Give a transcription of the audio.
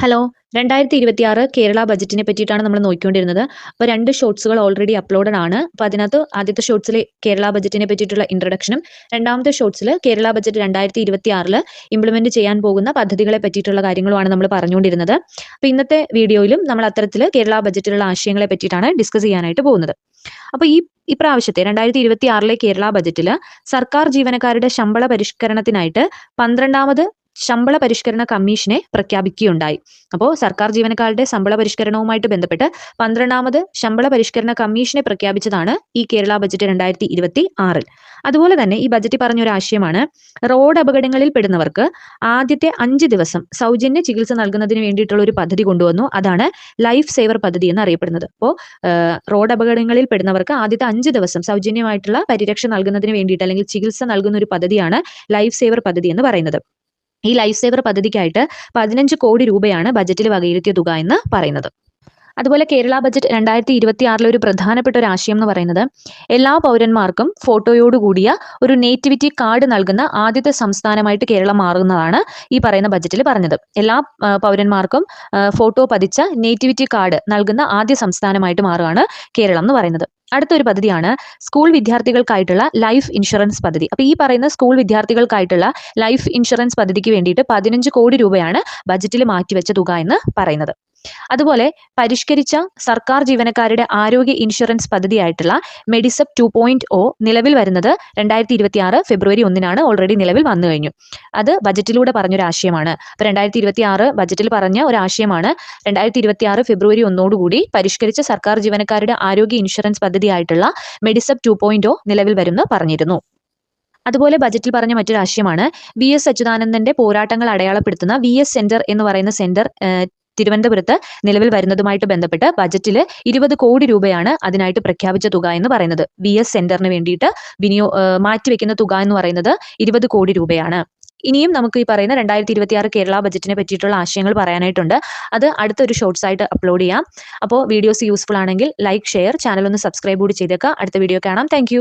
Hello 2026 Kerala ബജറ്റിനെ പറ്റിയിട്ടാണ് നമ്മൾ നോക്കിക്കൊണ്ടിരുന്നത്. അപ്പോൾ 2 ഷോർട്സുകൾ ഓൾറെഡി അപ്ലോഡഡ് ആണ്. അപ്പോൾ അതിനകത്ത് ആദ്യത്തെ ഷോർട്സിൽ കേരള ബജറ്റിനെ പറ്റിയിട്ടുള്ള ഇൻട്രൊഡക്ഷനും രണ്ടാമത്തെ ഷോർട്സിൽ കേരള ബജറ്റ് 2026 ഇംപ്ലിമെന്റ് ചെയ്യാൻ പോകുന്ന പദ്ധതികളെ പറ്റിയിട്ടുള്ള കാര്യങ്ങളുമാണ് നമ്മൾ പറഞ്ഞുകൊണ്ടിരുന്നത്. അപ്പോൾ ഇന്നത്തെ വീഡിയോയിലും നമ്മൾ അത്തരത്തിൽ കേരള ബജറ്റിലുള്ള ആശയങ്ങളെ പറ്റിയിട്ടാണ് ഡിസ്കസ് ചെയ്യാനായിട്ട് പോകുന്നത്. അപ്പോൾ ഇപ്രാവശ്യത്തെ 2026 കേരള ബജറ്റിൽ സർക്കാർ ജീവനക്കാരുടെ ശമ്പള പരിഷ്കരണത്തിനായിട്ട് 12ാമത് ശമ്പള പരിഷ്കരണ കമ്മീഷനെ പ്രഖ്യാപിക്കുകയുണ്ടായി. അപ്പോൾ സർക്കാർ ജീവനക്കാരുടെ ശമ്പള പരിഷ്കരണവുമായിട്ട് ബന്ധപ്പെട്ട് 12ാമത് ശമ്പള പരിഷ്കരണ കമ്മീഷനെ പ്രഖ്യാപിച്ചതാണ് ഈ കേരള ബജറ്റ് 2026. അതുപോലെ തന്നെ ഈ ബജറ്റിൽ പറഞ്ഞൊരു ആശയമാണ് റോഡ് അപകടങ്ങളിൽ പെടുന്നവർക്ക് ആദ്യത്തെ 5 ദിവസം സൗജന്യ ചികിത്സ നൽകുന്നതിന് വേണ്ടിയിട്ടുള്ള ഒരു പദ്ധതി കൊണ്ടുവന്നു. അതാണ് ലൈഫ് സേവർ പദ്ധതി എന്ന് അറിയപ്പെടുന്നത്. അപ്പോൾ റോഡ് അപകടങ്ങളിൽ പെടുന്നവർക്ക് ആദ്യത്തെ 5 ദിവസം സൗജന്യമായിട്ടുള്ള പരിരക്ഷ നൽകുന്നതിന് വേണ്ടിയിട്ട് അല്ലെങ്കിൽ ചികിത്സ നൽകുന്ന ഒരു പദ്ധതിയാണ് ലൈഫ് സേവർ പദ്ധതി എന്ന് പറയുന്നത്. ഈ ലൈഫ് സേവർ പദ്ധതിക്കായിട്ട് 15 കോടി രൂപയാണ് ബജറ്റിൽ വകയിരുത്തിയ തുക എന്ന് പറയുന്നത്. അതുപോലെ കേരള ബജറ്റ് 2026 ഒരു പ്രധാനപ്പെട്ട ഒരു ആശയം എന്ന് പറയുന്നത് എല്ലാ പൗരന്മാർക്കും ഫോട്ടോയോട് കൂടിയ ഒരു നേറ്റിവിറ്റി കാർഡ് നൽകുന്ന ആദ്യത്തെ സംസ്ഥാനമായിട്ട് കേരളം മാറുന്നതാണ് ഈ പറയുന്ന ബജറ്റിൽ പറഞ്ഞത്. എല്ലാ പൗരന്മാർക്കും ഫോട്ടോ പതിച്ച നേറ്റിവിറ്റി കാർഡ് നൽകുന്ന ആദ്യ സംസ്ഥാനമായിട്ട് മാറുകയാണ് കേരളം എന്ന് പറയുന്നത്. അടുത്തൊരു പദ്ധതിയാണ് സ്കൂൾ വിദ്യാർത്ഥികൾക്കായിട്ടുള്ള ലൈഫ് ഇൻഷുറൻസ് പദ്ധതി. അപ്പോൾ ഈ പറയുന്ന സ്കൂൾ വിദ്യാർത്ഥികൾക്കായിട്ടുള്ള ലൈഫ് ഇൻഷുറൻസ് പദ്ധതിക്ക് വേണ്ടിയിട്ട് 15 കോടി രൂപയാണ് ബജറ്റിൽ മാറ്റിവെച്ച തുക എന്ന് പറയുന്നത്. അതുപോലെ പരിഷ്കരിച്ച സർക്കാർ ജീവനക്കാരുടെ ആരോഗ്യ ഇൻഷുറൻസ് പദ്ധതിയായിട്ടുള്ള മെഡിസെപ് 2.0 നിലവിൽ വരുന്നത് 2026 ഫെബ്രുവരി 1 ഓൾറെഡി നിലവിൽ വന്നു കഴിഞ്ഞു. അത് ബജറ്റിലൂടെ പറഞ്ഞൊരു ആശയമാണ്. അപ്പോൾ 2026 ബജറ്റിൽ പറഞ്ഞ ഒരു ആശയമാണ് 2026 ഫെബ്രുവരി 1 പരിഷ്കരിച്ച സർക്കാർ ജീവനക്കാരുടെ ആരോഗ്യ ഇൻഷുറൻസ് പദ്ധതിയായിട്ടുള്ള മെഡിസെപ് 2.0 നിലവിൽ വരുമെന്ന് പറഞ്ഞിരുന്നു. അതുപോലെ ബജറ്റിൽ പറഞ്ഞ മറ്റൊരു ആശയമാണ് VS അച്യുതാനന്ദന്റെ പോരാട്ടങ്ങൾ അടയാളപ്പെടുത്തുന്ന VS സെന്റർ എന്ന് പറയുന്ന സെന്റർ തിരുവനന്തപുരത്ത് നിലവിൽ വരുന്നതുമായിട്ട് ബന്ധപ്പെട്ട് ബജറ്റിൽ 20 കോടി രൂപയാണ് അതിനായിട്ട് പ്രഖ്യാപിച്ച തുക എന്ന് പറയുന്നത്. VS സെന്ററിന് വേണ്ടിയിട്ട് മാറ്റിവെക്കുന്ന തുക എന്ന് പറയുന്നത് 20 കോടി രൂപയാണ്. ഇനിയും നമുക്ക് ഈ പറയുന്ന 2026 കേരള ബജറ്റിനെ പറ്റിയിട്ടുള്ള ആശയങ്ങൾ പറയാനായിട്ടുണ്ട്. അത് അടുത്തൊരു ഷോർട്സ് ആയിട്ട് അപ്ലോഡ് ചെയ്യാം. അപ്പോൾ വീഡിയോസ് യൂസ്ഫുൾ ആണെങ്കിൽ ലൈക്ക്, ഷെയർ, ചാനൽ ഒന്ന് സബ്സ്ക്രൈബ് കൂടി ചെയ്തേക്കുക. അടുത്ത വീഡിയോ കാണാം. താങ്ക്